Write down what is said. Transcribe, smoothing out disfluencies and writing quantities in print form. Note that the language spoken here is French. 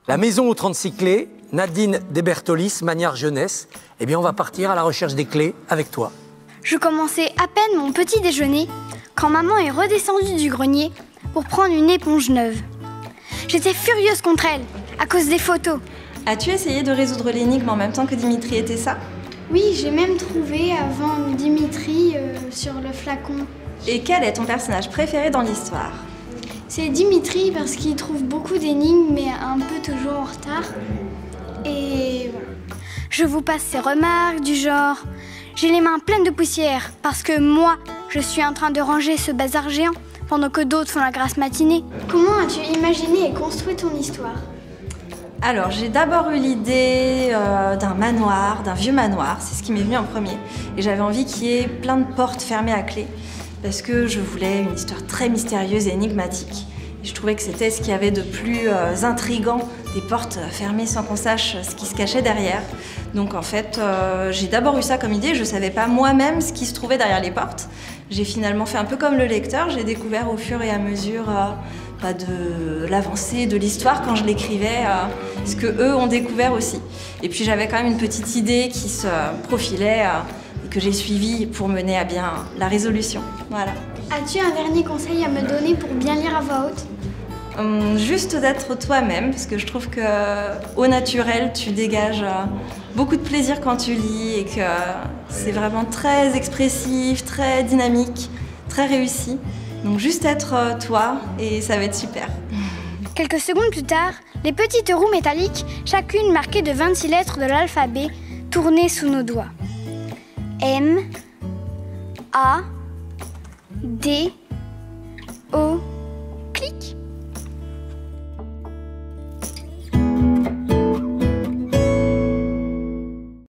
La maison aux 36 clés, Nadine Desbertolis, Manière Jeunesse. Eh bien, on va partir à la recherche des clés avec toi. Je commençais à peine mon petit déjeuner quand maman est redescendue du grenier pour prendre une éponge neuve. J'étais furieuse contre elle à cause des photos. As-tu essayé de résoudre l'énigme en même temps que Dimitri était ça? Oui, j'ai même trouvé avant Dimitri sur le flacon. Et quel est ton personnage préféré dans l'histoire? C'est Dimitri parce qu'il trouve beaucoup d'énigmes mais un peu toujours en retard. Et voilà. Je vous passe ces remarques du genre « J'ai les mains pleines de poussière parce que moi, je suis en train de ranger ce bazar géant pendant que d'autres font la grasse matinée. » Comment as-tu imaginé et construit ton histoire? Alors, j'ai d'abord eu l'idée d'un manoir, d'un vieux manoir, c'est ce qui m'est venu en premier. Et j'avais envie qu'il y ait plein de portes fermées à clé, parce que je voulais une histoire très mystérieuse et énigmatique. Et je trouvais que c'était ce qu'il y avait de plus intriguant, des portes fermées sans qu'on sache ce qui se cachait derrière. Donc en fait, j'ai d'abord eu ça comme idée, je ne savais pas moi-même ce qui se trouvait derrière les portes. J'ai finalement fait un peu comme le lecteur, j'ai découvert au fur et à mesure de l'avancée de l'histoire quand je l'écrivais, ce que eux ont découvert aussi. Et puis j'avais quand même une petite idée qui se profilait et que j'ai suivie pour mener à bien la résolution. Voilà. As-tu un dernier conseil à me donner pour bien lire à voix haute? Juste d'être toi-même, parce que je trouve qu'au naturel, tu dégages beaucoup de plaisir quand tu lis et que c'est vraiment très expressif, très dynamique, très réussi. Donc juste être toi et ça va être super. Quelques secondes plus tard, les petites roues métalliques, chacune marquée de 26 lettres de l'alphabet, tournaient sous nos doigts. M, A, D, O,